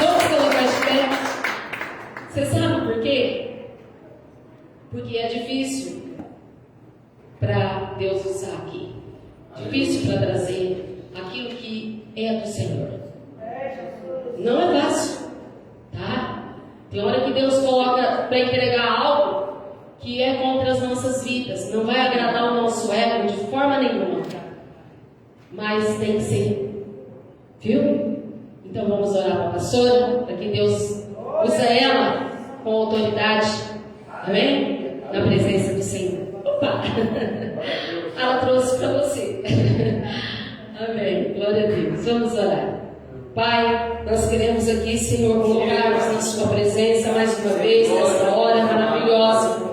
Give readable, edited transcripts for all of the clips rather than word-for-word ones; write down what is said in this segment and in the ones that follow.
Vamos colocar de pé. Você sabe por quê? Porque é difícil para Deus usar aqui. Difícil para trazer aquilo que é do Senhor. Não é fácil, tá? Tem hora que Deus coloca para entregar algo que é contra as nossas vidas. Não vai agradar o nosso ego de forma nenhuma. Mas tem que ser. Viu? Então vamos orar para a pastora, para que Deus use ela com autoridade. Amém? Na presença do Senhor. Opa! Ela trouxe para você. Amém. Glória a Deus. Vamos orar. Pai, nós queremos aqui, Senhor, colocar-nos na Sua presença mais uma vez, nesta hora maravilhosa.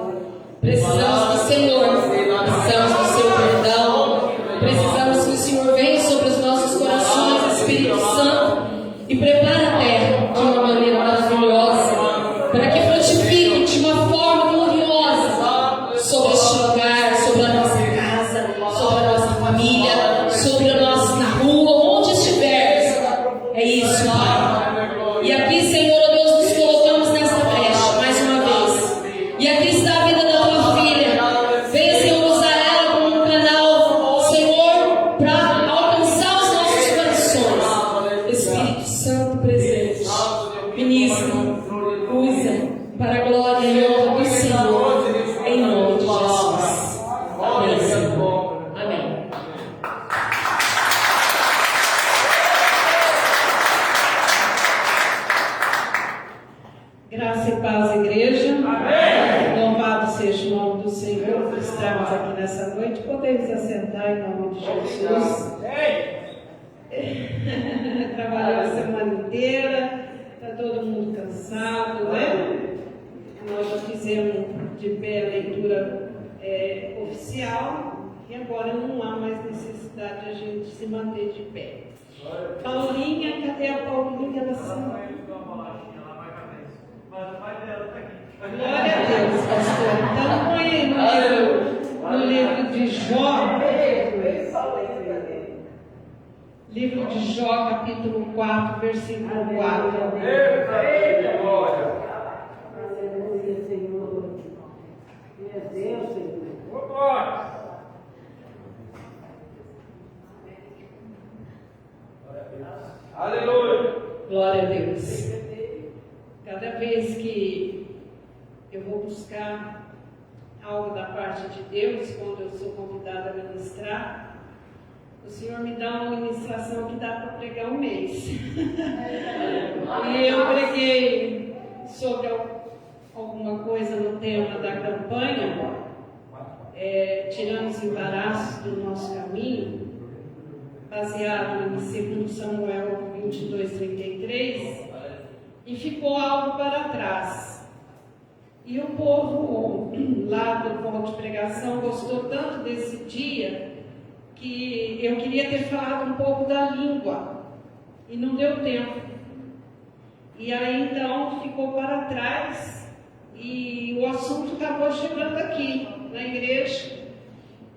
Precisamos do Senhor, precisamos do Seu perdão, precisamos que o Senhor venha sobre os nossos corações, Espírito Santo, e prepare a terra de uma maneira maravilhosa, para que frutifique de uma forma gloriosa sobre este lugar, sobre a nossa casa, sobre a nossa família, sobre a nossa rua, onde estivermos. É isso, Pai. E aqui, Senhor, ó Deus, nos colocamos nesta brecha mais uma vez. E aqui está a vida da tua filha. Venha, Senhor, usar ela como um canal, Senhor, para alcançar os nossos corações. Espírito Santo presente, ministra, usa para a glória e honra do Senhor, em nome de Jesus. Amém, Senhor. Amém. Graça e paz, igreja. Amém. Louvado seja o nome do Senhor por estarmos aqui nessa noite. Podemos assentar em nome de Jesus. Trabalhou a semana inteira, está todo mundo cansado, né? Nós já fizemos de pé a leitura oficial e agora não há mais necessidade de a gente se manter de pé. Paulinha, cadê a Paulinha da semana? Glória a Deus, pastor. Então põe aí no livro de Jó. Livro de Jó, capítulo 4, versículo 4. Aleluia, Senhor. Meu Deus, Senhor. Aleluia. Glória a Deus. Cada vez que eu vou buscar algo da parte de Deus, quando eu sou convidada a ministrar, o Senhor me dá uma ministração que dá para pregar um mês. E eu preguei sobre alguma coisa no tema da campanha, tirando os embaraços do nosso caminho, baseado em 2 Samuel 22:33, e ficou algo para trás. E o povo lá do ponto de pregação gostou tanto desse dia que eu queria ter falado um pouco da língua e não deu tempo. E aí então ficou para trás e o assunto acabou chegando aqui na igreja.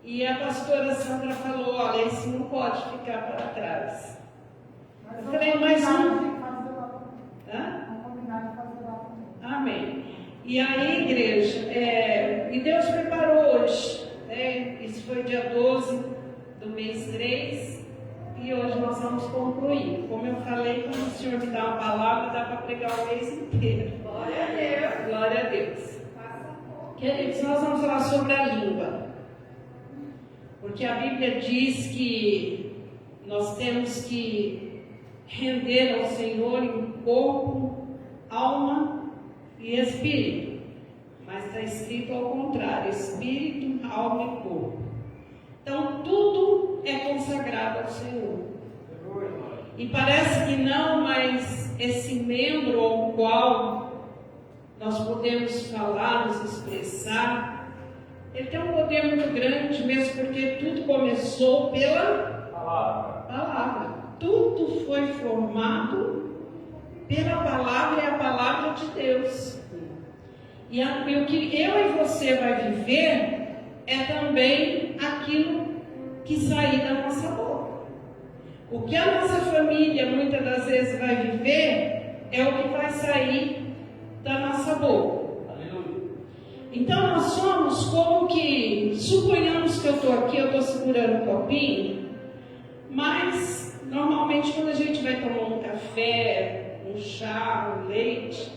E a pastora Sandra falou: olha, isso não pode ficar para trás. Eu falei, mas não. Amém. E aí, igreja, e Deus preparou hoje, né? Isso foi dia 12 do mês 3 e hoje nós vamos concluir. Como eu falei, quando o Senhor me dá uma palavra, dá para pregar o mês inteiro. Glória a Deus. Glória a Deus. Queridos, nós vamos falar sobre a língua, porque a Bíblia diz que nós temos que render ao Senhor em corpo, alma e espírito, mas está escrito ao contrário: espírito, alma e corpo. Então tudo é consagrado ao Senhor. E parece que não, mas esse membro ao qual nós podemos falar, nos expressar, ele tem um poder muito grande, mesmo porque tudo começou pela palavra. Tudo foi formado pela palavra, e a palavra de Deus. E o que eu e você vai viver é também aquilo que sair da nossa boca. O que a nossa família muitas das vezes vai viver pouco. Então nós somos como que, suponhamos que eu estou aqui, eu estou segurando um copinho, mas normalmente quando a gente vai tomar um café, um chá, um leite,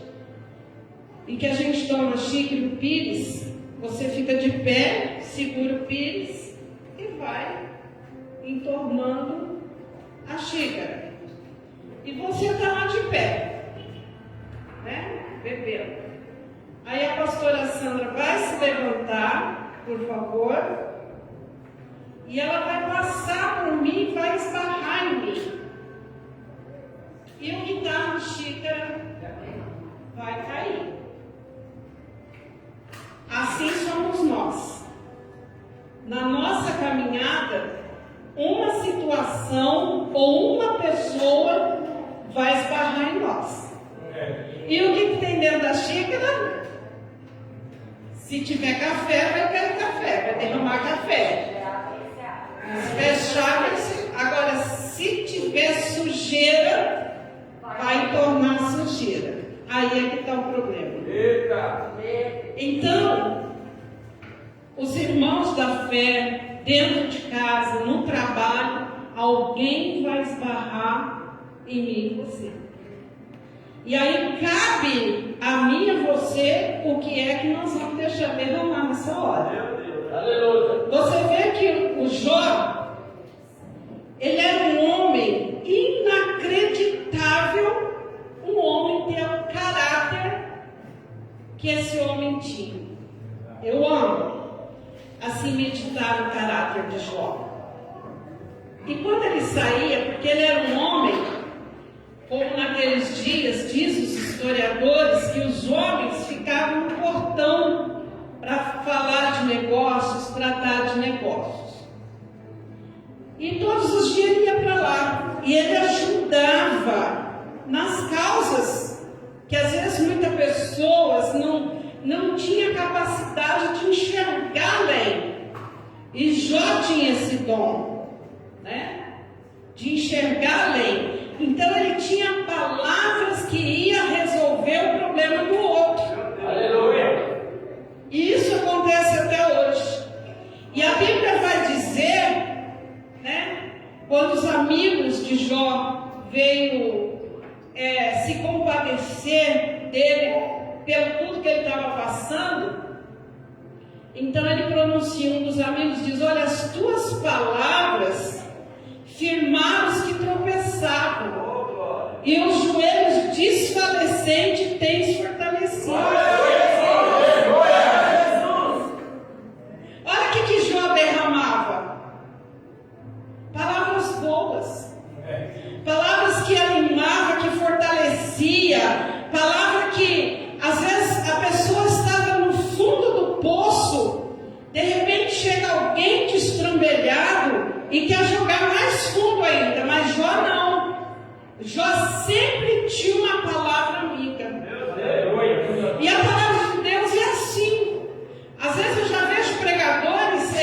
e que a gente toma xícara o pires, você fica de pé, segura o pires e vai entornando a xícara. E você está lá de pé, né? Bebendo. Aí a pastora Sandra vai se levantar, por favor, e ela vai passar por mim e vai esbarrar em mim. E o que está na xícara vai cair. Assim somos nós. Na nossa caminhada, uma situação ou uma pessoa vai esbarrar em nós. E o que tem dentro da xícara? Se tiver café, vai ter café, vai derramar café. Se tiver chaves, agora se tiver sujeira, vai tornar sujeira. Aí é que está o problema. Então, os irmãos da fé, dentro de casa, no trabalho, alguém vai esbarrar em mim e você. E aí cabe a mim e a você o que é que nós vamos deixar derramar nessa hora. Você vê que o Jó, ele era um homem inacreditável, um homem ter o caráter que esse homem tinha. Eu amo assim meditar no caráter de Jó. E quando ele saía, porque ele era um homem, como naqueles dias, diz os historiadores, que os homens ficavam no portão para falar de negócios, tratar de negócios. E todos os dias ele ia para lá. E ele ajudava nas causas que às vezes muitas pessoas não tinham capacidade de enxergar além. E Jó tinha esse dom, né? De enxergar além. Então ele tinha palavras que ia resolver o problema do outro. Aleluia. E isso acontece até hoje. E a Bíblia vai dizer, né, quando os amigos de Jó veio se compadecer dele pelo tudo que ele estava passando, então ele pronuncia, um dos amigos diz: olha, as tuas palavras firmaram os que tropeçavam, e os joelhos desfalecentes tens fortalecido. Olha o que Jó derramava: palavras boas, palavras que animava, que fortalecia, palavra que às vezes a pessoa estava no fundo do poço, de repente chega alguém destrambelhado e quer jogar mais fundo ainda, mas Jó não. Jó sempre tinha uma palavra amiga. E a palavra de Deus é assim. Às vezes eu já vejo pregadores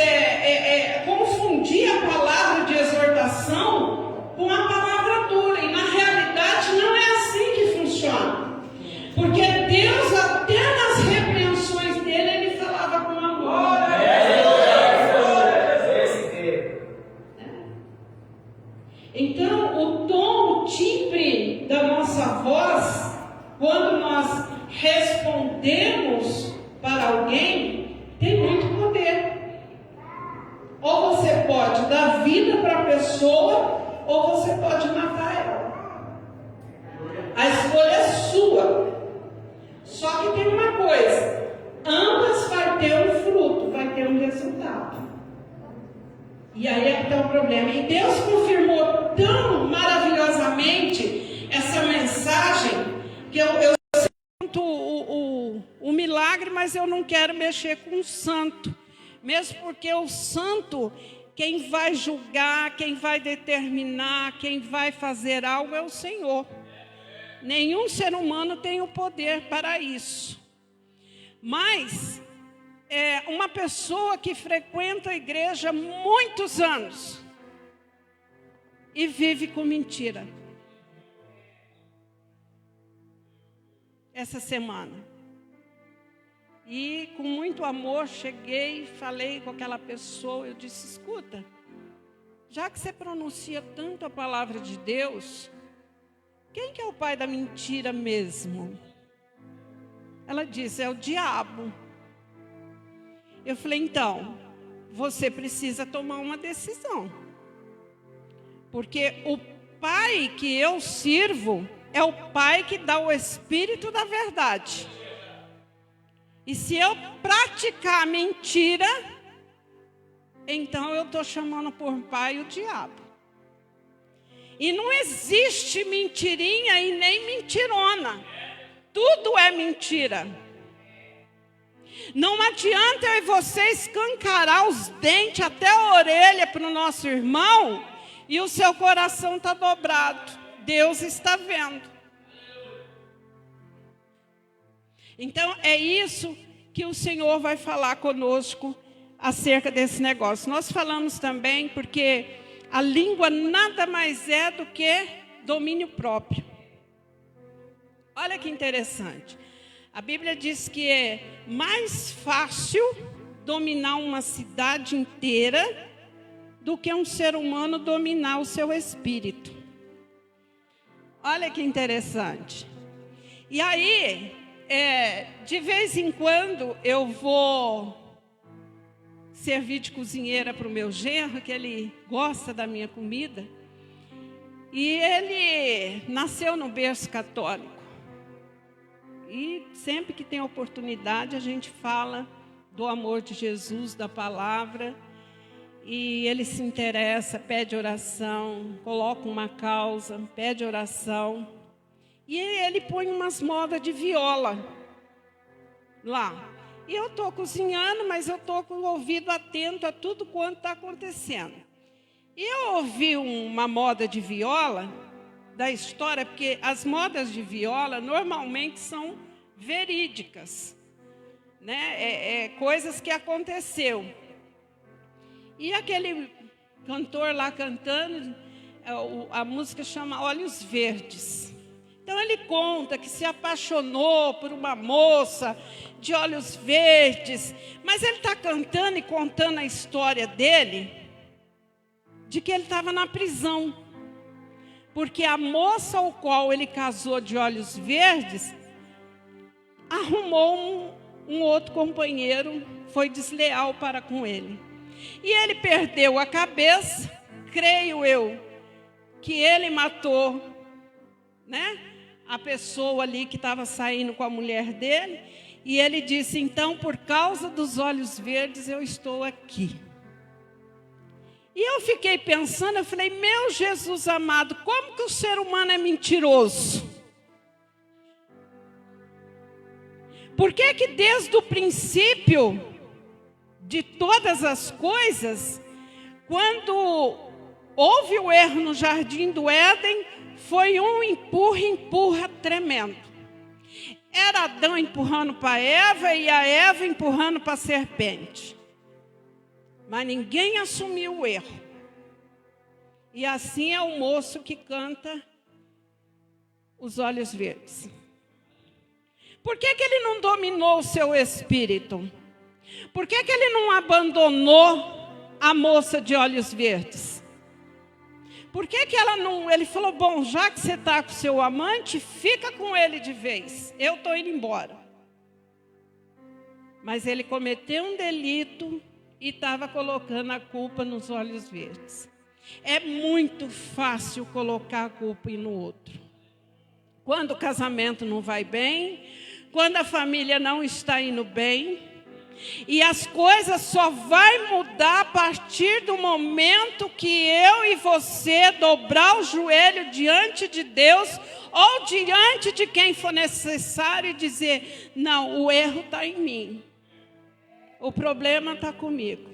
confundir a palavra de exortação com a palavra dura. E na realidade não é assim que funciona. Porque Deus, até nas repreensões dele, ele falava com amor. Então, o tom, o timbre da nossa voz, quando nós respondemos para alguém, tem muito poder. Ou você pode dar vida para a pessoa, ou você pode matar ela. A escolha é sua. Só que tem uma coisa: ambas vai ter um fruto, vai ter um resultado. E aí é que está o problema. E Deus confirmou tão maravilhosamente essa mensagem que eu sinto o milagre, mas eu não quero mexer com o santo. Mesmo porque o santo, quem vai julgar, quem vai determinar, quem vai fazer algo é o Senhor. Nenhum ser humano tem o poder para isso. Mas uma pessoa que frequenta a igreja há muitos anos e vive com mentira. Essa semana E com muito amor cheguei, falei com aquela pessoa, eu disse, escuta, já que você pronuncia tanto a palavra de Deus, quem que é o pai da mentira mesmo? Ela disse, é o diabo. Eu falei, então, você precisa tomar uma decisão. Porque o pai que eu sirvo é o pai que dá o espírito da verdade. E se eu praticar a mentira, então eu estou chamando por pai o diabo. E não existe mentirinha e nem mentirona. Tudo é mentira. Não adianta eu e você escancarar os dentes até a orelha para o nosso irmão e o seu coração está dobrado. Deus está vendo. Então, é isso que o Senhor vai falar conosco acerca desse negócio. Nós falamos também porque a língua nada mais é do que domínio próprio. Olha que interessante. A Bíblia diz que é mais fácil dominar uma cidade inteira do que um ser humano dominar o seu espírito. Olha que interessante. E aí, de vez em quando, eu vou servir de cozinheira para o meu genro, que ele gosta da minha comida. E ele nasceu no berço católico. E sempre que tem oportunidade, a gente fala do amor de Jesus, da palavra. E ele se interessa, pede oração, coloca uma causa, pede oração. E ele põe umas modas de viola lá. E eu estou cozinhando, mas eu estou com o ouvido atento a tudo quanto está acontecendo. E eu ouvi uma moda de viola da história, porque as modas de viola normalmente são verídicas, né? Coisas que aconteceu. E aquele cantor lá cantando, a música chama Olhos Verdes. Então ele conta que se apaixonou por uma moça de olhos verdes, mas ele está cantando e contando a história dele, de que ele estava na prisão. Porque a moça ao qual ele casou de olhos verdes, arrumou um outro companheiro, foi desleal para com ele. E ele perdeu a cabeça, creio eu, que ele matou, né, a pessoa ali que estava saindo com a mulher dele. E ele disse, então, por causa dos olhos verdes, eu estou aqui. E eu fiquei pensando, eu falei, meu Jesus amado, como que o ser humano é mentiroso? Por que que desde o princípio de todas as coisas, quando houve o erro no jardim do Éden, foi um empurra tremendo. Era Adão empurrando para Eva e a Eva empurrando para a serpente. Mas ninguém assumiu o erro. E assim é o moço que canta Os Olhos Verdes. Por que que ele não dominou o seu espírito? Por que que ele não abandonou a moça de olhos verdes? Por que que ela não... Ele falou, bom, já que você está com o seu amante, fica com ele de vez. Eu estou indo embora. Mas ele cometeu um delito e estava colocando a culpa nos olhos verdes. É muito fácil colocar a culpa no outro. Quando o casamento não vai bem, quando a família não está indo bem, e as coisas só vai mudar a partir do momento que eu e você dobrar o joelho diante de Deus ou diante de quem for necessário e dizer, não, o erro está em mim. O problema está comigo.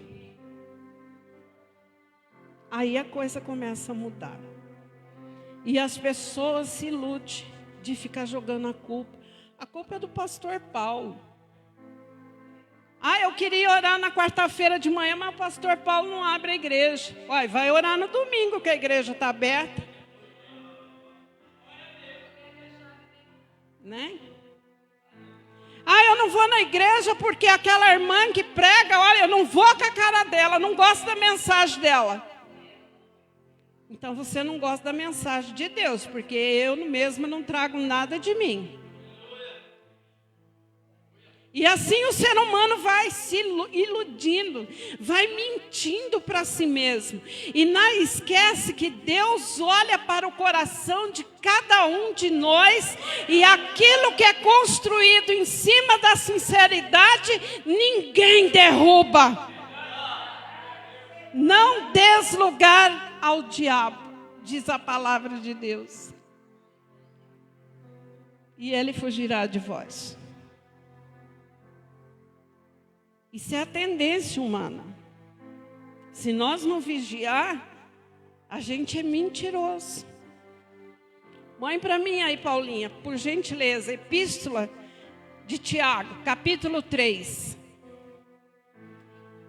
Aí a coisa começa a mudar. E as pessoas se iludem de ficar jogando a culpa. A culpa é do pastor Paulo. Eu queria orar na quarta-feira de manhã, mas o pastor Paulo não abre a igreja. Vai orar no domingo que a igreja está aberta. Né? Eu não vou na igreja porque aquela irmã que prega, olha, eu não vou com a cara dela, não gosto da mensagem dela. Então você não gosta da mensagem de Deus, porque eu mesma não trago nada de mim. E assim o ser humano vai se iludindo, vai mentindo para si mesmo. E não esquece que Deus olha para o coração de cada um de nós. E aquilo que é construído em cima da sinceridade, ninguém derruba. Não des lugar ao diabo, diz a palavra de Deus. E ele fugirá de vós. Isso é a tendência humana. Se nós não vigiar, a gente é mentiroso. Põe para mim aí, Paulinha, por gentileza, Epístola de Tiago, capítulo 3.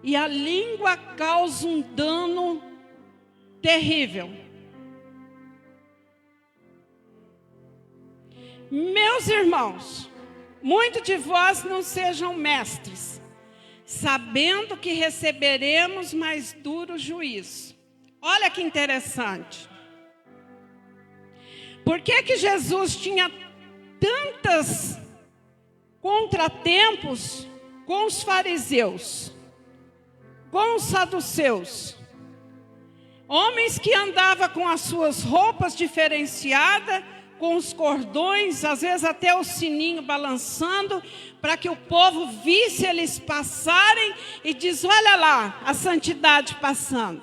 E a língua causa um dano terrível. Meus irmãos, muitos de vós não sejam mestres, sabendo que receberemos mais duro juízo. Olha que interessante. Por que Jesus tinha tantos contratempos com os fariseus, com os saduceus? Homens que andavam com as suas roupas diferenciadas, com os cordões, às vezes até o sininho balançando, para que o povo visse eles passarem e diz, olha lá, a santidade passando.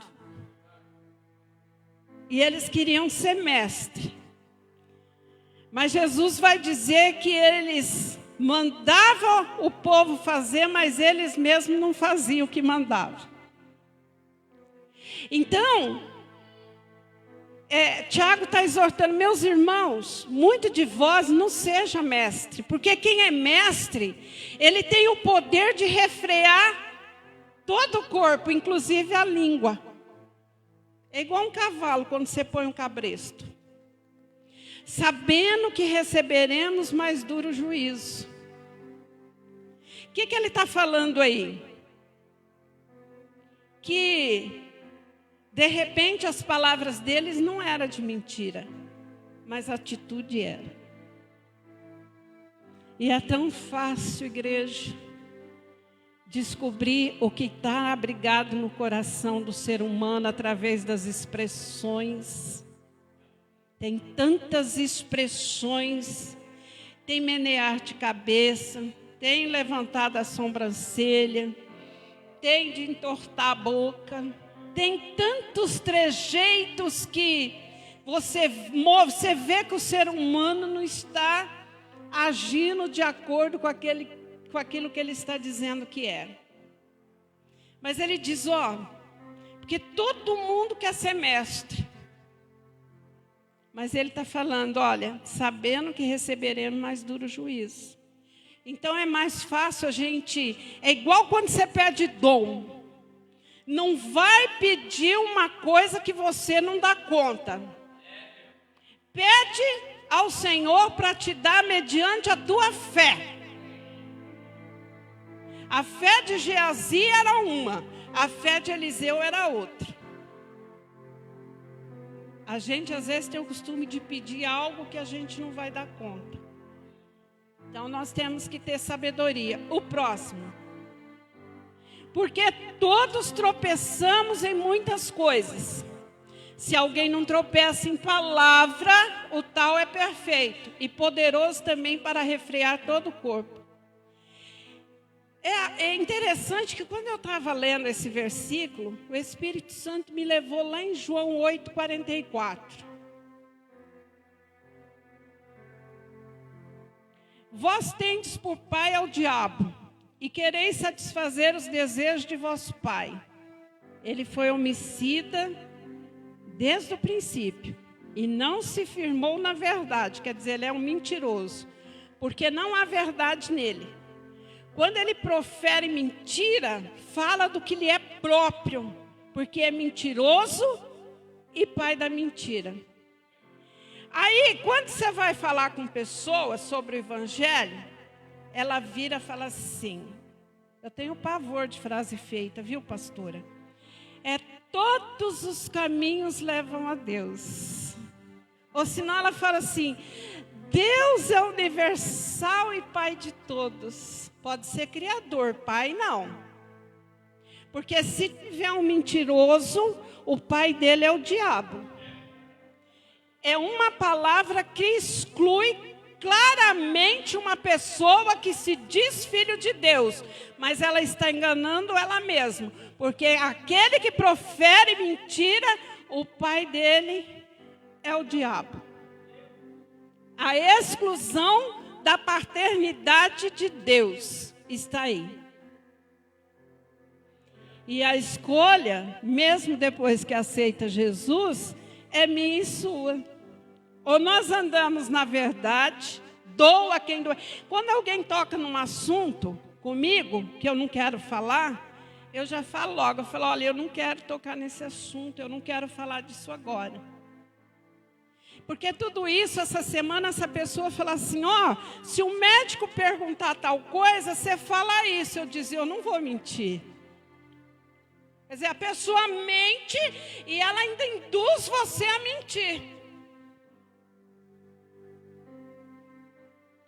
E eles queriam ser mestre. Mas Jesus vai dizer que eles mandavam o povo fazer, mas eles mesmos não faziam o que mandavam. Então, Tiago está exortando, meus irmãos, muito de vós não seja mestre, porque quem é mestre, ele tem o poder de refrear todo o corpo, inclusive a língua. É igual um cavalo quando você põe um cabresto. Sabendo que receberemos mais duro juízo. O que ele está falando aí? Que de repente as palavras deles não eram de mentira, mas a atitude era. E é tão fácil, igreja, descobrir o que está abrigado no coração do ser humano através das expressões. Tem tantas expressões, tem menear de cabeça, tem levantado a sobrancelha, tem de entortar a boca. Tem tantos trejeitos que você vê que o ser humano não está agindo de acordo com aquilo que ele está dizendo que é. Mas ele diz, porque todo mundo quer ser mestre. Mas ele está falando, olha, sabendo que receberemos mais duro juízo. Então é mais fácil a gente, é igual quando você pede dom. Não vai pedir uma coisa que você não dá conta. Pede ao Senhor para te dar mediante a tua fé. A fé de Geazi era uma, a fé de Eliseu era outra. A gente às vezes tem o costume de pedir algo que a gente não vai dar conta. Então nós temos que ter sabedoria. O próximo. Porque todos tropeçamos em muitas coisas. Se alguém não tropeça em palavra, o tal é perfeito e poderoso também para refrear todo o corpo. É interessante que quando eu estava lendo esse versículo, o Espírito Santo me levou lá em João 8,44. Vós tendes por pai ao diabo, e quereis satisfazer os desejos de vosso pai. Ele foi homicida desde o princípio, e não se firmou na verdade, quer dizer, ele é um mentiroso, porque não há verdade nele. Quando ele profere mentira, fala do que lhe é próprio, porque é mentiroso e pai da mentira. Aí, quando você vai falar com pessoas sobre o evangelho, ela vira e fala assim, eu tenho pavor de frase feita, viu, pastora? Todos os caminhos levam a Deus. Ou senão ela fala assim, Deus é universal e Pai de todos. Pode ser Criador, Pai não. Porque se tiver um mentiroso, o pai dele é o diabo. É uma palavra que exclui claramente uma pessoa que se diz filho de Deus, mas ela está enganando ela mesma, porque aquele que profere mentira, o pai dele é o diabo. A exclusão da paternidade de Deus está aí. E a escolha, mesmo depois que aceita Jesus, é minha e sua. Ou nós andamos na verdade, doa quem doer. Quando alguém toca num assunto comigo, que eu não quero falar, eu já falo logo, eu falo, olha, eu não quero tocar nesse assunto, eu não quero falar disso agora. Porque tudo isso, essa semana, essa pessoa fala assim, se o médico perguntar tal coisa, você fala isso. Eu dizia, eu não vou mentir. Quer dizer, a pessoa mente e ela ainda induz você a mentir.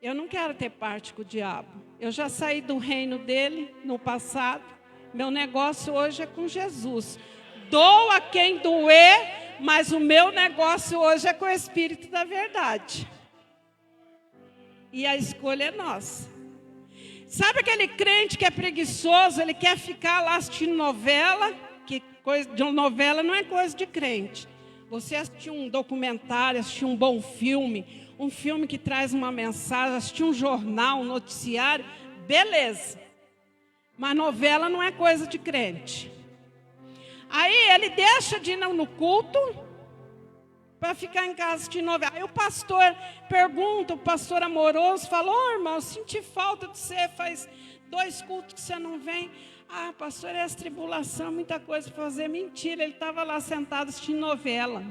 Eu não quero ter parte com o diabo. Eu já saí do reino dele no passado. Meu negócio hoje é com Jesus. Doa a quem doer, mas o meu negócio hoje é com o Espírito da verdade. E a escolha é nossa. Sabe aquele crente que é preguiçoso, ele quer ficar lá assistindo novela? Que coisa de novela não é coisa de crente. Você assistir um documentário, assistir um bom filme, um filme que traz uma mensagem, assistir um jornal, um noticiário, beleza. Mas novela não é coisa de crente. Aí ele deixa de ir no culto para ficar em casa assistindo novela. Aí o pastor pergunta, o pastor amoroso, fala, irmão, eu senti falta de você, faz 2 cultos que você não vem. Pastor, é essa tribulação, muita coisa para fazer. Mentira, ele estava lá sentado assistindo novela.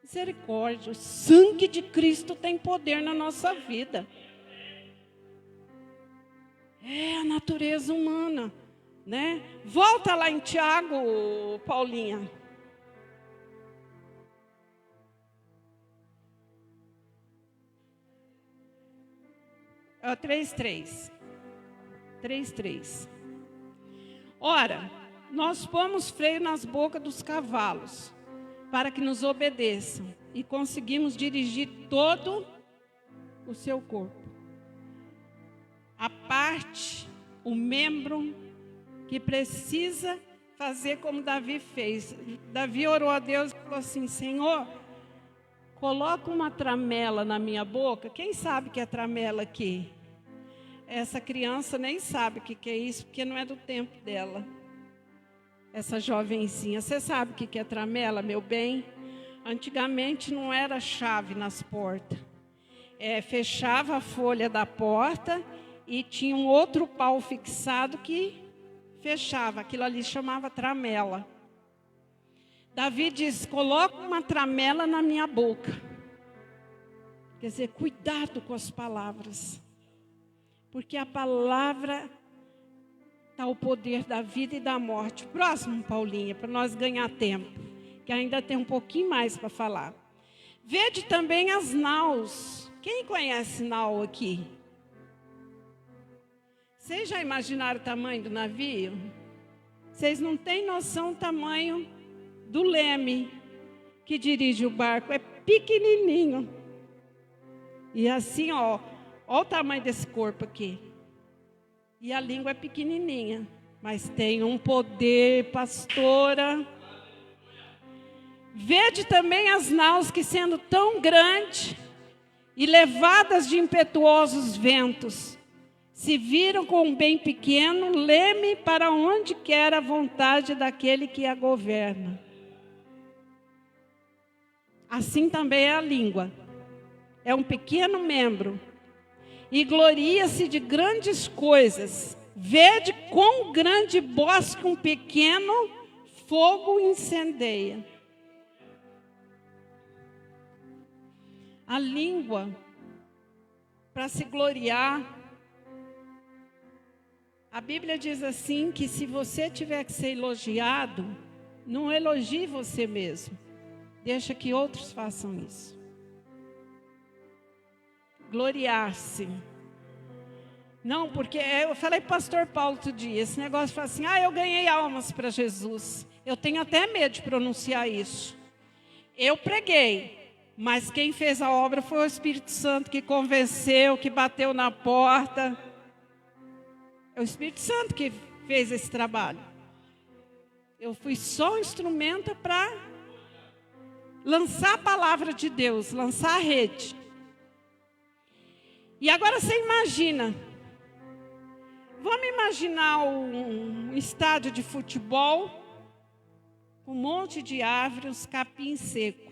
Misericórdia, o sangue de Cristo tem poder na nossa vida. É a natureza humana, né? Volta lá em Tiago, Paulinha. É 3:3. 3:3. Ora, nós pomos freio nas bocas dos cavalos, para que nos obedeçam, e conseguimos dirigir todo o seu corpo. A parte, o membro que precisa fazer como Davi fez. Davi orou a Deus e falou assim, Senhor, coloca uma tramela na minha boca. Quem sabe que é tramela aqui? Essa criança nem sabe o que é isso, porque não é do tempo dela. Essa jovenzinha, você sabe o que é tramela, meu bem? Antigamente não era chave nas portas. Fechava a folha da porta e tinha um outro pau fixado que fechava. Aquilo ali chamava tramela. Davi diz, coloca uma tramela na minha boca. Quer dizer, cuidado com as palavras. Porque a palavra está o poder da vida e da morte. Próximo, Paulinha, para nós ganhar tempo. Que ainda tem um pouquinho mais para falar. Vede também as naus. Quem conhece nau aqui? Vocês já imaginaram o tamanho do navio? Vocês não têm noção do tamanho do leme que dirige o barco. É pequenininho. E assim, olha o tamanho desse corpo aqui. E a língua é pequenininha. Mas tem um poder, pastora. Vede também as naus que, sendo tão grandes e levadas de impetuosos ventos, se viram com um bem pequeno leme para onde quer a vontade daquele que a governa. Assim também é a língua. É um pequeno membro. E gloria-se de grandes coisas. Vede quão grande bosque um pequeno fogo incendeia. A língua para se gloriar. A Bíblia diz assim que se você tiver que ser elogiado, não elogie você mesmo. Deixa que outros façam isso. Gloriar-se. Não, porque eu falei para o pastor Paulo outro dia, esse negócio fala assim, eu ganhei almas para Jesus. Eu tenho até medo de pronunciar isso. Eu preguei, mas quem fez a obra foi o Espírito Santo, que convenceu, que bateu na porta. É o Espírito Santo que fez esse trabalho. Eu fui só um instrumento para lançar a palavra de Deus, lançar a rede. E agora você imagina. Vamos imaginar um estádio de futebol, com um monte de árvores, capim seco.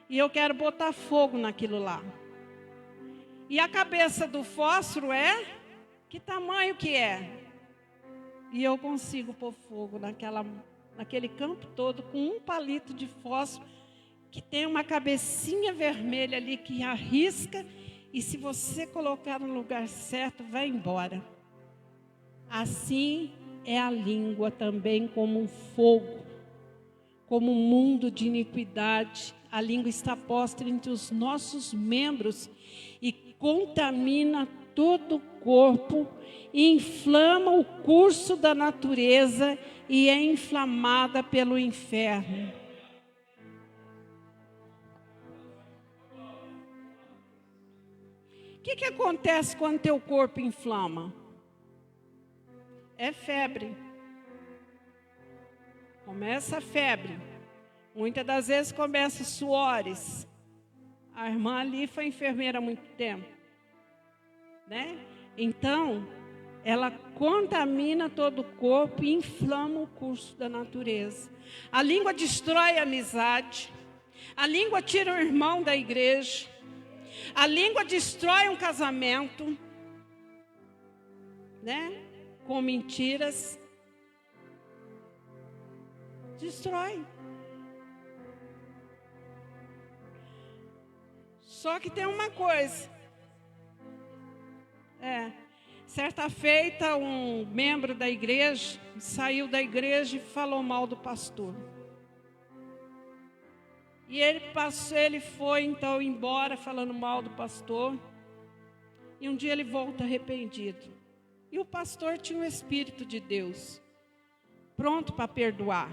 E eu quero botar fogo naquilo lá. E a cabeça do fósforo é? Que tamanho que é? E eu consigo pôr fogo naquele campo todo, com um palito de fósforo, que tem uma cabecinha vermelha ali que arrisca. E se você colocar no lugar certo, vai embora. Assim é a língua também, como um fogo, como um mundo de iniquidade. A língua está posta entre os nossos membros e contamina todo o corpo, e inflama o curso da natureza e é inflamada pelo inferno. O que acontece quando teu corpo inflama? É febre. Começa a febre. Muitas das vezes começa suores. A irmã ali foi enfermeira há muito tempo, né? Então, ela contamina todo o corpo e inflama o curso da natureza. A língua destrói a amizade. A língua tira o irmão da igreja. A língua destrói um casamento, né? Com mentiras. Destrói. Só que tem uma coisa. Certa feita, um membro da igreja saiu da igreja e falou mal do pastor. E ele foi então embora falando mal do pastor. E um dia ele volta arrependido. E o pastor tinha o Espírito de Deus, pronto para perdoar.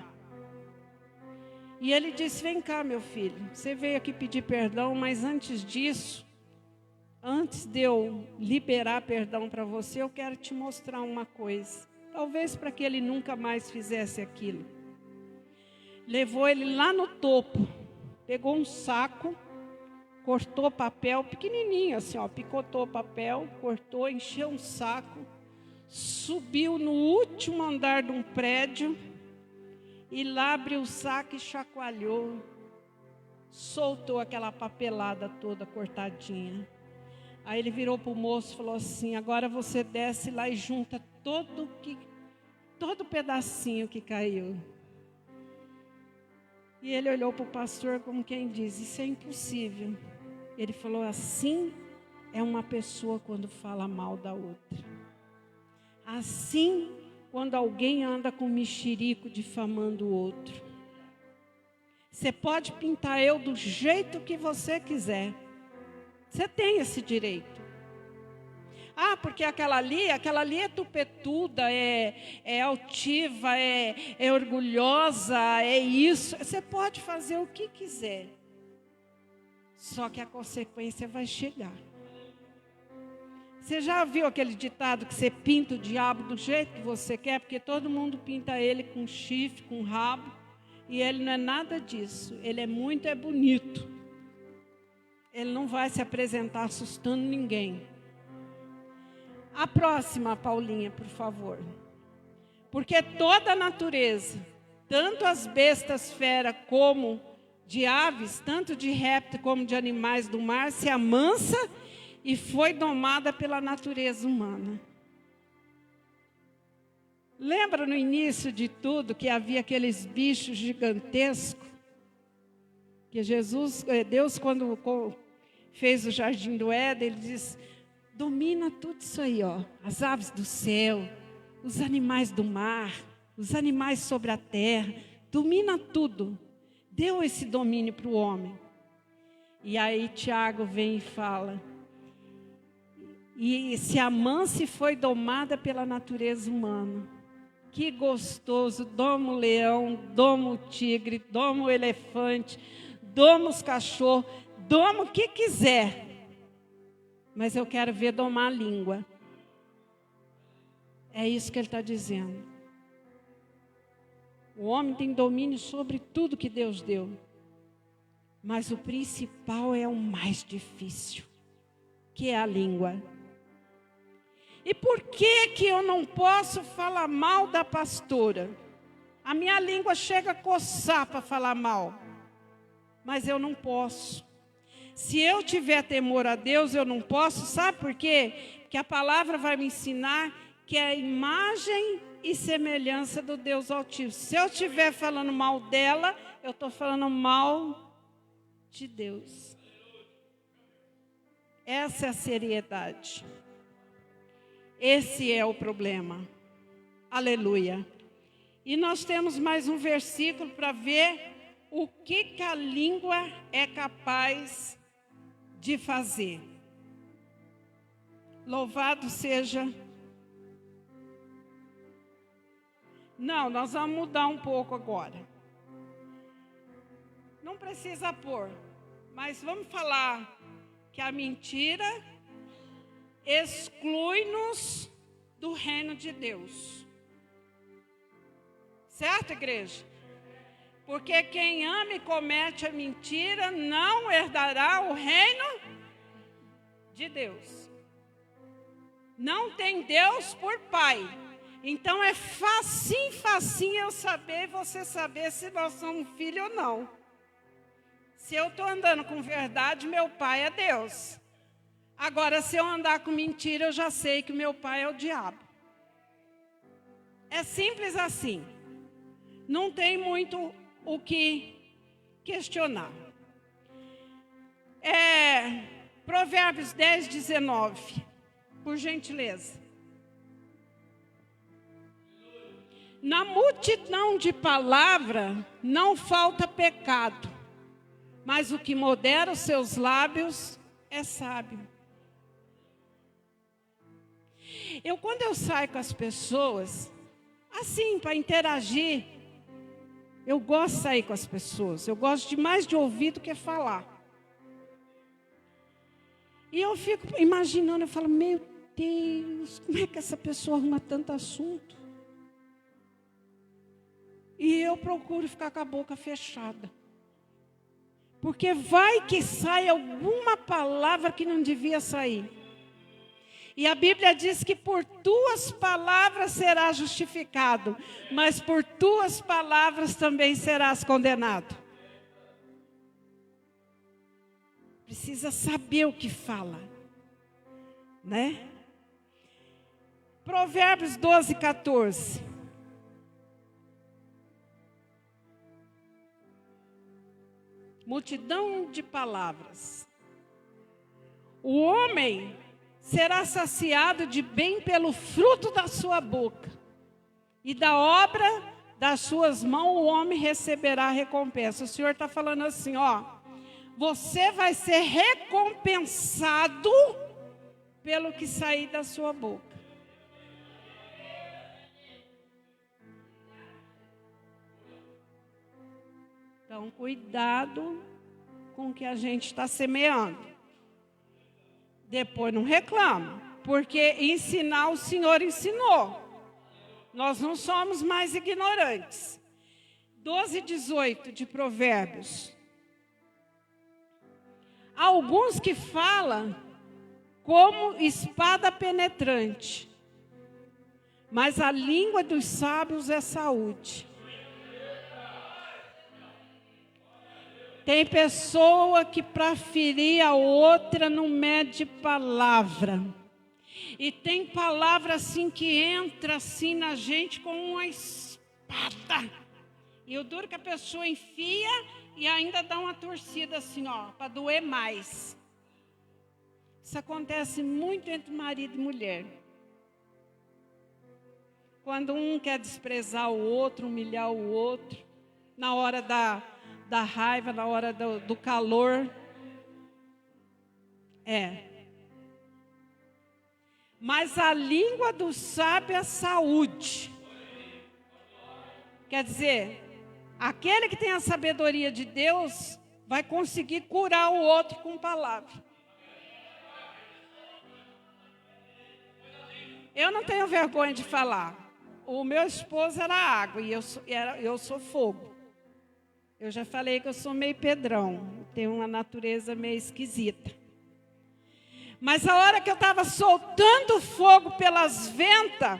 E ele disse: vem cá, meu filho, você veio aqui pedir perdão, mas antes disso, antes de eu liberar perdão para você, eu quero te mostrar uma coisa. Talvez para que ele nunca mais fizesse aquilo. Levou ele lá no topo, pegou um saco, cortou papel pequenininho assim, picotou papel, cortou, encheu um saco, subiu no último andar de um prédio e lá abriu o saco e chacoalhou, soltou aquela papelada toda cortadinha. Aí ele virou para o moço e falou assim: agora você desce lá e junta todo pedacinho que caiu. E ele olhou para o pastor como quem diz: isso é impossível. Ele falou: assim é uma pessoa quando fala mal da outra. Assim, quando alguém anda com mexerico difamando o outro. Você pode pintar eu do jeito que você quiser. Você tem esse direito. Porque aquela ali é tupetuda, é altiva, é orgulhosa, é isso. Você pode fazer o que quiser. Só que a consequência vai chegar. Você já viu aquele ditado que você pinta o diabo do jeito que você quer? Porque todo mundo pinta ele com chifre, com rabo. E ele não é nada disso. Ele é bonito. Ele não vai se apresentar assustando ninguém. A próxima, Paulinha, por favor. Porque toda a natureza, tanto as bestas feras como de aves, tanto de répteis como de animais do mar, se amansa e foi domada pela natureza humana. Lembra no início de tudo que havia aqueles bichos gigantescos? Que Deus, quando fez o jardim do Éden, ele diz: domina tudo isso aí, ó, as aves do céu, os animais do mar, os animais sobre a terra, domina tudo. Deu esse domínio para o homem. E aí Tiago vem e fala: e se a mansa foi domada pela natureza humana, que gostoso, doma o leão, doma o tigre, doma o elefante, doma os cachorros, doma o que quiser. Mas eu quero ver domar a língua. É isso que ele está dizendo. O homem tem domínio sobre tudo que Deus deu. Mas o principal é o mais difícil, que é a língua. E por que eu não posso falar mal da pastora? A minha língua chega a coçar para falar mal. Mas eu não posso. Se eu tiver temor a Deus, eu não posso. Sabe por quê? Porque a palavra vai me ensinar que é a imagem e semelhança do Deus Altíssimo. Se eu estiver falando mal dela, eu estou falando mal de Deus. Essa é a seriedade. Esse é o problema. Aleluia. E nós temos mais um versículo para ver o que a língua é capaz de fazer. Louvado seja. Não, nós vamos mudar um pouco agora. Não precisa pôr, mas vamos falar que a mentira exclui-nos do reino de Deus. Certo, igreja? Porque quem ama e comete a mentira não herdará o reino de Deus. Não tem Deus por pai. Então é facinho eu saber e você saber se nós somos filhos ou não. Se eu estou andando com verdade, meu pai é Deus. Agora, se eu andar com mentira, eu já sei que meu pai é o diabo. É simples assim. Não tem muito o que questionar. Provérbios 10, 19. Por gentileza. Na multidão de palavra não falta pecado, mas o que modera os seus lábios é sábio. Quando eu saio com as pessoas, assim, para interagir, eu gosto de sair com as pessoas. Eu gosto demais de ouvir do que falar. E eu fico imaginando, eu falo, meu Deus, como é que essa pessoa arruma tanto assunto? E eu procuro ficar com a boca fechada. Porque vai que sai alguma palavra que não devia sair. E a Bíblia diz que por tuas palavras serás justificado, mas por tuas palavras também serás condenado. Precisa saber o que fala, né? Provérbios 12, 14. Multidão de palavras. O homem será saciado de bem pelo fruto da sua boca, e da obra das suas mãos o homem receberá a recompensa. O Senhor está falando assim, ó, você vai ser recompensado pelo que sair da sua boca. Então, cuidado com o que a gente está semeando. Depois não reclama, porque ensinar o Senhor ensinou. Nós não somos mais ignorantes. 12, 18 de Provérbios. Alguns que falam como espada penetrante, mas a língua dos sábios é saúde. Tem pessoa que para ferir a outra não mede palavra. E tem palavra assim que entra assim na gente como uma espada. E o duro que a pessoa enfia e ainda dá uma torcida assim, ó, para doer mais. Isso acontece muito entre marido e mulher. Quando um quer desprezar o outro, humilhar o outro, na hora da raiva, na hora do calor. Mas a língua do sábio é saúde. Quer dizer, aquele que tem a sabedoria de Deus vai conseguir curar o outro com palavra. Eu não tenho vergonha de falar. O meu esposo era água e eu sou fogo. Eu já falei que eu sou meio Pedrão. Tenho uma natureza meio esquisita. Mas a hora que eu estava soltando fogo pelas ventas,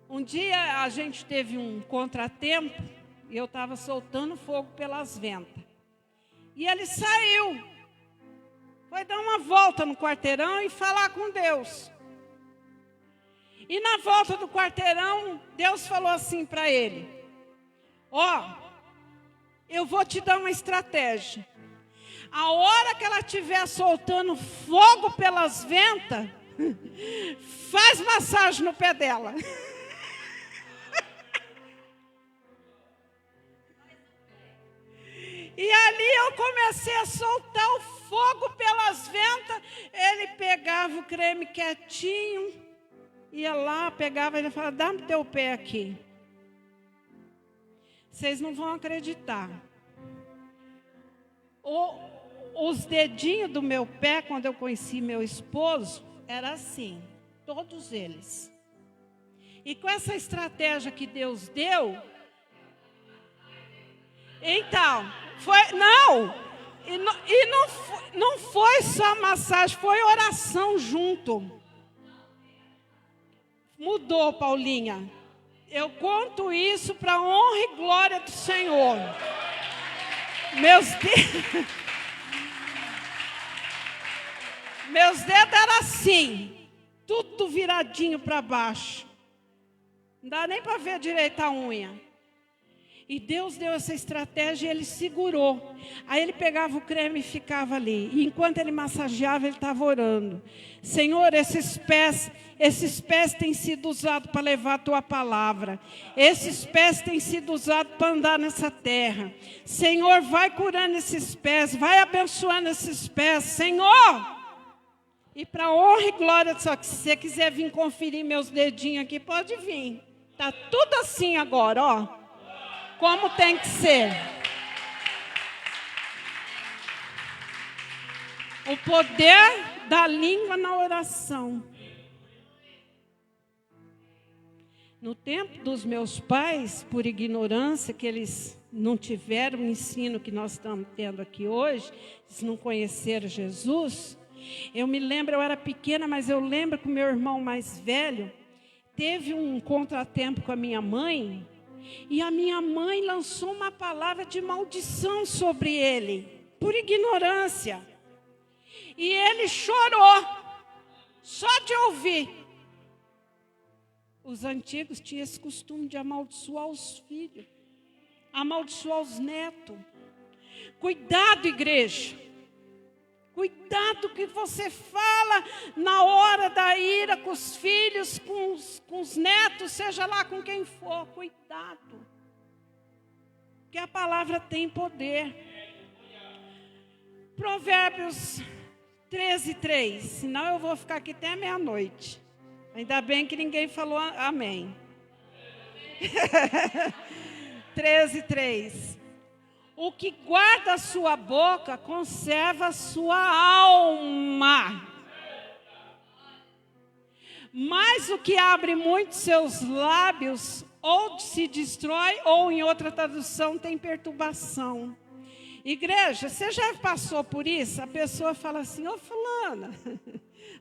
um dia a gente teve um contratempo e eu estava soltando fogo pelas ventas. E ele saiu. Foi dar uma volta no quarteirão e falar com Deus. E na volta do quarteirão, Deus falou assim para ele: eu vou te dar uma estratégia. A hora que ela estiver soltando fogo pelas ventas, faz massagem no pé dela. E ali eu comecei a soltar o fogo pelas ventas. Ele pegava o creme quietinho, ia lá, pegava, ele falava: dá-me teu pé aqui. Vocês não vão acreditar. Os dedinhos do meu pé, quando eu conheci meu esposo, era assim, todos eles. E com essa estratégia que Deus deu, então, não foi só massagem, foi oração junto. Mudou, Paulinha. Eu conto isso para a honra e glória do Senhor. Meus dedos eram assim, tudo viradinho para baixo. Não dá nem para ver direito a unha. E Deus deu essa estratégia e ele segurou. Aí ele pegava o creme e ficava ali. E enquanto ele massageava, ele estava orando. Senhor, esses pés têm sido usados para levar a tua palavra. Esses pés têm sido usados para andar nessa terra. Senhor, vai curando esses pés, vai abençoando esses pés. Senhor! E para honra e glória, só que se você quiser vir conferir meus dedinhos aqui, pode vir. Tá tudo assim agora, ó. Como tem que ser. O poder da língua na oração. No tempo dos meus pais, por ignorância, que eles não tiveram o ensino que nós estamos tendo aqui hoje, eles não conheceram Jesus. Eu me lembro, eu era pequena, mas eu lembro que o meu irmão mais velho teve um contratempo com a minha mãe. E a minha mãe lançou uma palavra de maldição sobre ele, por ignorância. E ele chorou, só de ouvir. Os antigos tinham esse costume de amaldiçoar os filhos, amaldiçoar os netos. Cuidado, igreja. Cuidado que você fala na hora da ira com os filhos, com os netos, seja lá com quem for. Cuidado. Porque a palavra tem poder. Provérbios 13:3. Senão eu vou ficar aqui até meia-noite. Ainda bem que ninguém falou amém. 13:3. O que guarda a sua boca, conserva a sua alma. Mas o que abre muito seus lábios, ou se destrói, ou em outra tradução tem perturbação. Igreja, você já passou por isso? A pessoa fala assim: ô fulana,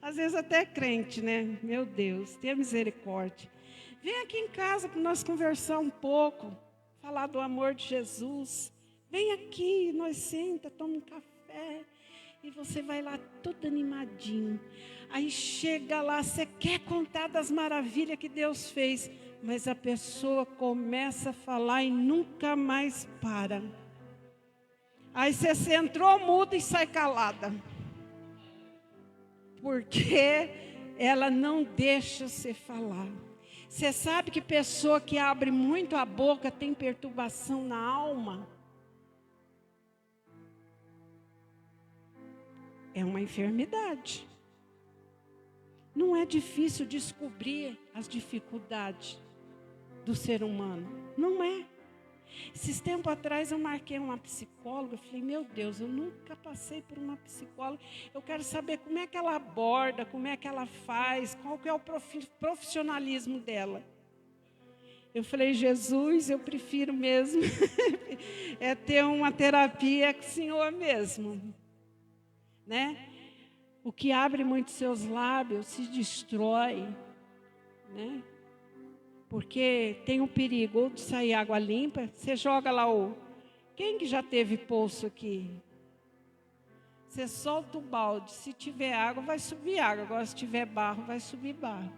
às vezes até crente, né? Meu Deus, tenha misericórdia. Vem aqui em casa para nós conversar um pouco, falar do amor de Jesus. Vem aqui, nós senta, toma um café. E você vai lá todo animadinho. Aí chega lá, você quer contar das maravilhas que Deus fez. Mas a pessoa começa a falar e nunca mais para. Aí você entrou muda e sai calada. Porque ela não deixa você falar. Você sabe que pessoa que abre muito a boca tem perturbação na alma? É uma enfermidade. Não é difícil descobrir as dificuldades do ser humano. Não é. Esses tempos atrás eu marquei uma psicóloga. Eu falei, meu Deus, eu nunca passei por uma psicóloga. Eu quero saber como é que ela aborda, como é que ela faz, qual que é o profissionalismo dela. Eu falei, Jesus, eu prefiro mesmo é ter uma terapia com o Senhor mesmo. Né? O que abre muito seus lábios se destrói, né? Porque tem um perigo ou de sair água limpa, você joga lá o... Quem que já teve poço aqui? Você solta o balde, se tiver água, vai subir água. Agora, se tiver barro, vai subir barro.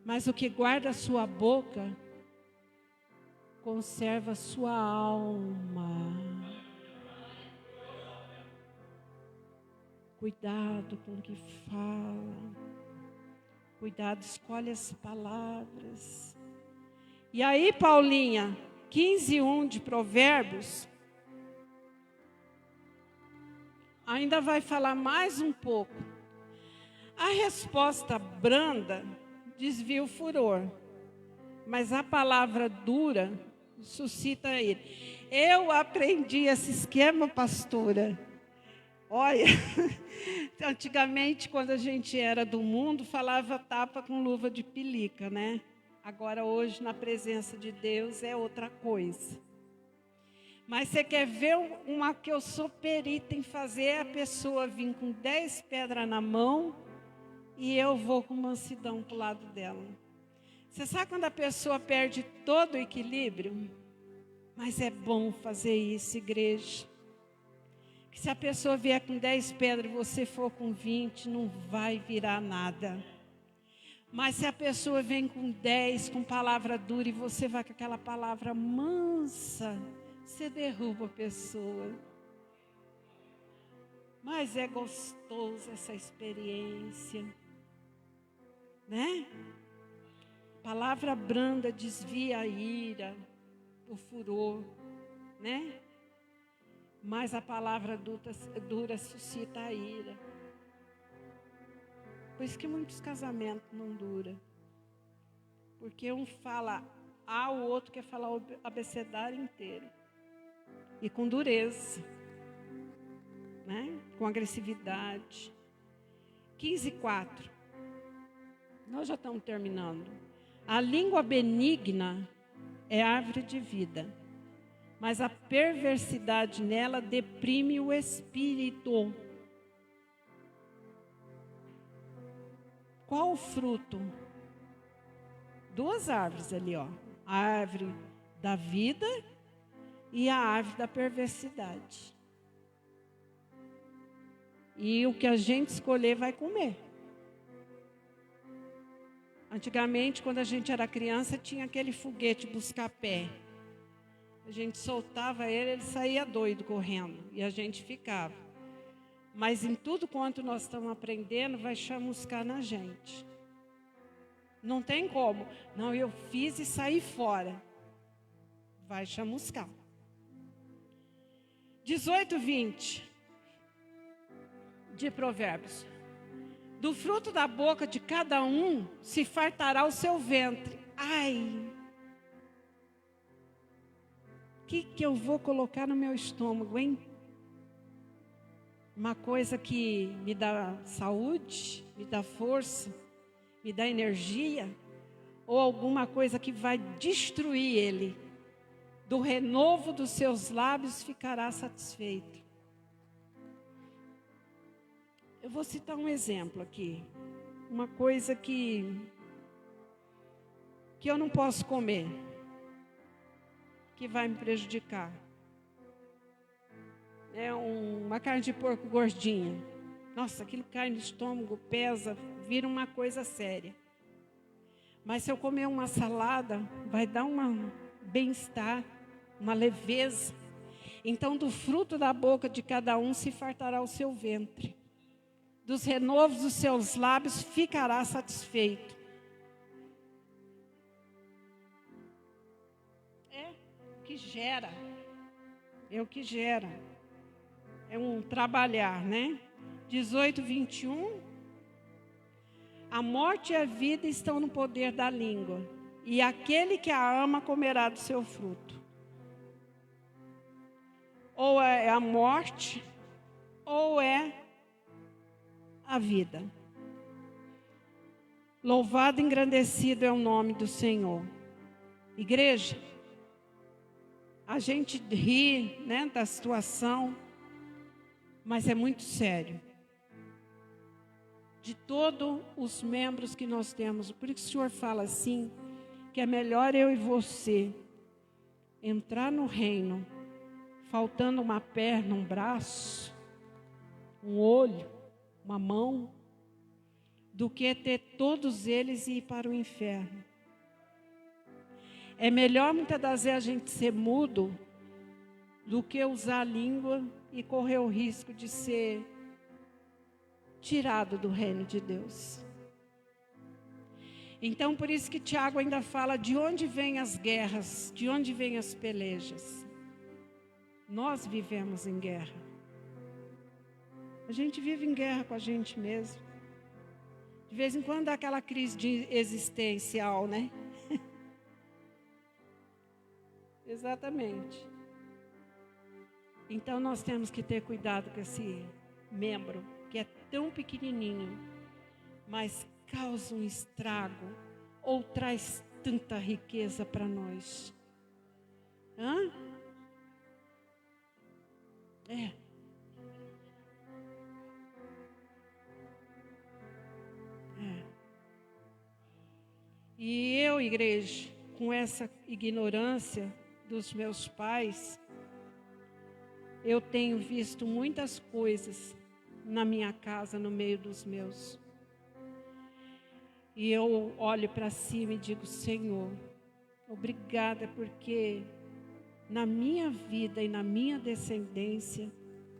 Mas o que guarda a sua boca, conserva a sua alma. Cuidado com o que fala. Cuidado, escolhe as palavras. E aí, Paulinha, 15:1 de Provérbios, ainda vai falar mais um pouco. A resposta branda desvia o furor, mas a palavra dura suscita ele. Eu aprendi esse esquema, pastora. Olha, antigamente, quando a gente era do mundo, falava tapa com luva de pelica, né? Agora, hoje, na presença de Deus, é outra coisa. Mas você quer ver uma que eu sou perita em fazer? É a pessoa vir com 10 pedras na mão e eu vou com mansidão para o lado dela. Você sabe quando a pessoa perde todo o equilíbrio? Mas é bom fazer isso, igreja. Que se a pessoa vier com 10 pedras e você for com 20, não vai virar nada. Mas se a pessoa vem com 10, com palavra dura, e você vai com aquela palavra mansa, você derruba a pessoa. Mas é gostoso essa experiência, né? Palavra branda desvia a ira, o furor, né? Mas a palavra dura suscita a ira. Por isso que muitos casamentos não duram. Porque um fala A, o outro quer falar o abecedário inteiro. E com dureza. Né? Com agressividade. 15:4. Nós já estamos terminando. A língua benigna é árvore de vida, mas a perversidade nela deprime o espírito. Qual o fruto? 2 árvores ali, ó. A árvore da vida e a árvore da perversidade. E o que a gente escolher vai comer. Antigamente, quando a gente era criança, tinha aquele foguete busca-pé. A gente soltava ele, ele saía doido correndo. E a gente ficava. Mas em tudo quanto nós estamos aprendendo, vai chamuscar na gente. Não tem como. Não, eu fiz e saí fora. Vai chamuscar. 18:20 de Provérbios. Do fruto da boca de cada um se fartará o seu ventre. Ai! O que eu vou colocar no meu estômago, hein? Uma coisa que me dá saúde, me dá força, me dá energia, ou alguma coisa que vai destruir ele. Do renovo dos seus lábios ficará satisfeito. Eu vou citar um exemplo aqui. Uma coisa que eu não posso comer, que vai me prejudicar. É uma carne de porco gordinha. Nossa, aquilo cai no estômago, pesa, vira uma coisa séria. Mas se eu comer uma salada, vai dar um bem-estar, uma leveza. Então do fruto da boca de cada um se fartará o seu ventre. Dos renovos dos seus lábios ficará satisfeito. É o que gera. É o que gera. É um trabalhar, né? 18, 21. A morte e a vida estão no poder da língua, e aquele que a ama comerá do seu fruto. Ou é a morte, ou é a vida. Louvado e engrandecido é o nome do Senhor. Igreja, a gente ri, né, da situação, mas é muito sério. De todos os membros que nós temos. Por isso que o Senhor fala assim, que é melhor eu e você entrar no reino, faltando uma perna, um braço, um olho, uma mão, do que ter todos eles e ir para o inferno. É melhor muitas das vezes a gente ser mudo do que usar a língua e correr o risco de ser tirado do reino de Deus. Então, por isso que Tiago ainda fala de onde vêm as guerras, de onde vêm as pelejas. Nós vivemos em guerra. A gente vive em guerra com a gente mesmo. De vez em quando dá aquela crise de existencial, né? Exatamente. Então, nós temos que ter cuidado com esse membro, que é tão pequenininho, mas causa um estrago ou traz tanta riqueza para nós. Hã? É. E eu, igreja, com essa ignorância dos meus pais, eu tenho visto muitas coisas na minha casa, no meio dos meus. E eu olho para cima e digo, Senhor, obrigada, porque na minha vida e na minha descendência,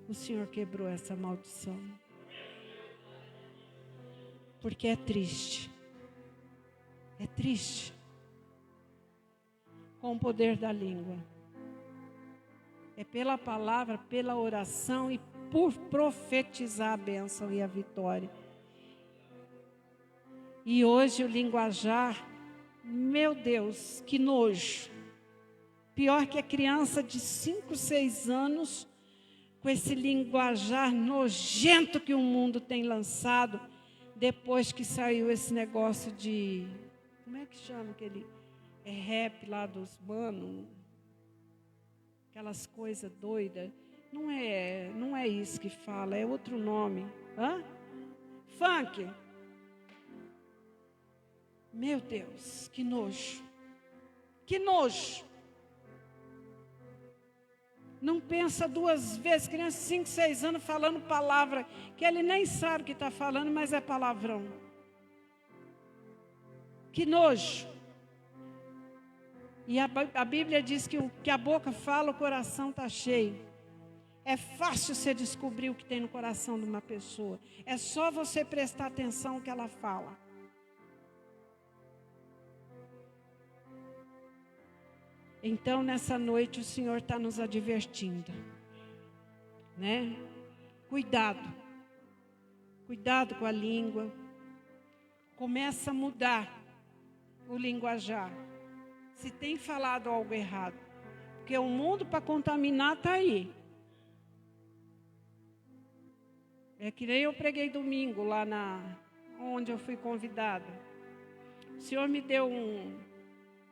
o Senhor quebrou essa maldição. Porque é triste. É triste. Com o poder da língua. É pela palavra, pela oração e por profetizar a bênção e a vitória. E hoje o linguajar, meu Deus, que nojo. Pior que a criança de 5, 6 anos, com esse linguajar nojento que o mundo tem lançado, depois que saiu esse negócio de... Como é que chama aquele... É rap lá dos manos, aquelas coisas doidas. Não é isso que fala, é outro nome. Hã? Funk. Meu Deus, que nojo. Que nojo. Não pensa duas vezes, criança de 5, 6 anos falando palavra, que ele nem sabe o que está falando, mas é palavrão. Que nojo. E a Bíblia diz que o que a boca fala, o coração está cheio. É fácil você descobrir o que tem no coração de uma pessoa. É só você prestar atenção no que ela fala. Então, nessa noite, o Senhor está nos advertindo, né? Cuidado. Cuidado com a língua. Começa a mudar o linguajar. Se tem falado algo errado. Porque o mundo para contaminar está aí. É que nem eu preguei domingo lá onde eu fui convidada. O Senhor me deu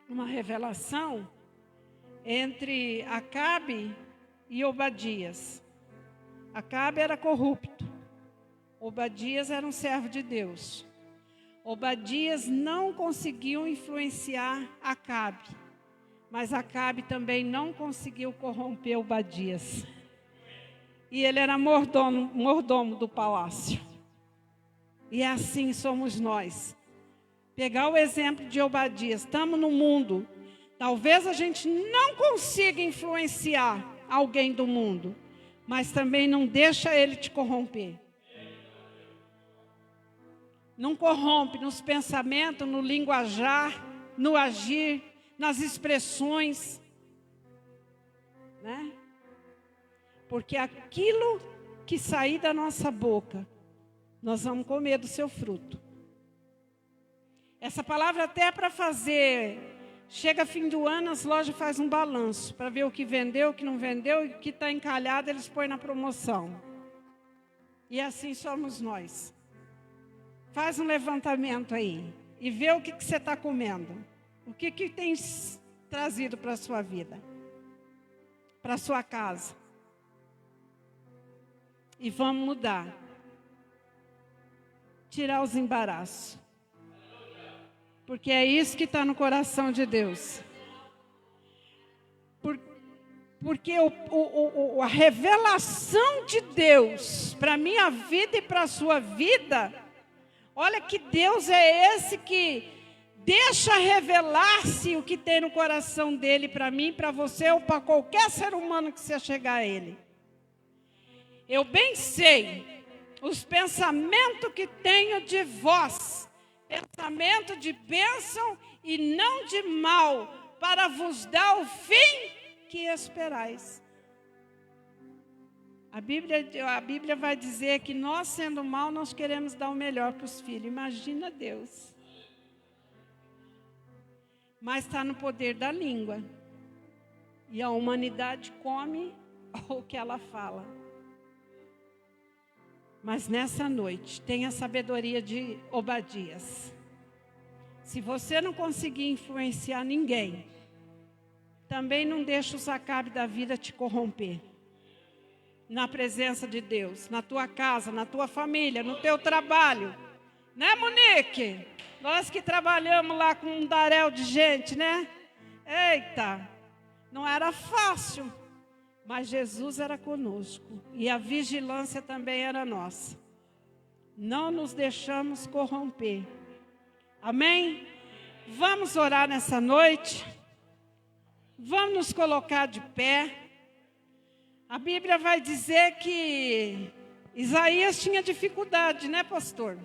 uma revelação entre Acabe e Obadias. Acabe era corrupto. Obadias era um servo de Deus. Obadias não conseguiu influenciar Acabe, mas Acabe também não conseguiu corromper Obadias. E ele era mordomo do palácio. E assim somos nós. Pegar o exemplo de Obadias, estamos no mundo, talvez a gente não consiga influenciar, alguém do mundo, mas também não deixa ele te corromper. Não corrompe nos pensamentos, no linguajar, no agir, nas expressões, né? Porque aquilo que sair da nossa boca, nós vamos comer do seu fruto. Essa palavra até é para fazer, chega fim do ano, as lojas fazem um balanço, para ver o que vendeu, o que não vendeu, e o que está encalhado, eles põem na promoção. E assim somos nós. Faz um levantamento aí, e vê o que você está comendo. O que tem trazido para a sua vida, para a sua casa. E vamos mudar. Tirar os embaraços. Porque é isso que está no coração de Deus. Porque a revelação de Deus para a minha vida e para a sua vida, olha que Deus é esse que deixa revelar-se o que tem no coração dele para mim, para você ou para qualquer ser humano que se chegar a ele. Eu bem sei os pensamentos que tenho de vós, pensamento de bênção e não de mal, para vos dar o fim que esperais. A Bíblia vai dizer que nós, sendo mal, nós queremos dar o melhor para os filhos. Imagina Deus. Mas está no poder da língua. E a humanidade come o que ela fala. Mas nessa noite, tenha sabedoria de Obadias. Se você não conseguir influenciar ninguém, também não deixa os Acabe da vida te corromper. Na presença de Deus, na tua casa, na tua família, no teu trabalho. Né, Monique? Nós que trabalhamos lá com um daréu de gente, né? Eita, não era fácil. Mas Jesus era conosco e a vigilância também era nossa. Não nos deixamos corromper. Amém? Vamos orar nessa noite. Vamos nos colocar de pé. A Bíblia vai dizer que Isaías tinha dificuldade, né, pastor?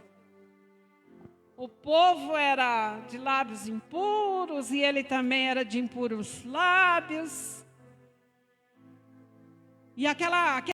O povo era de lábios impuros e ele também era de impuros lábios. E aquele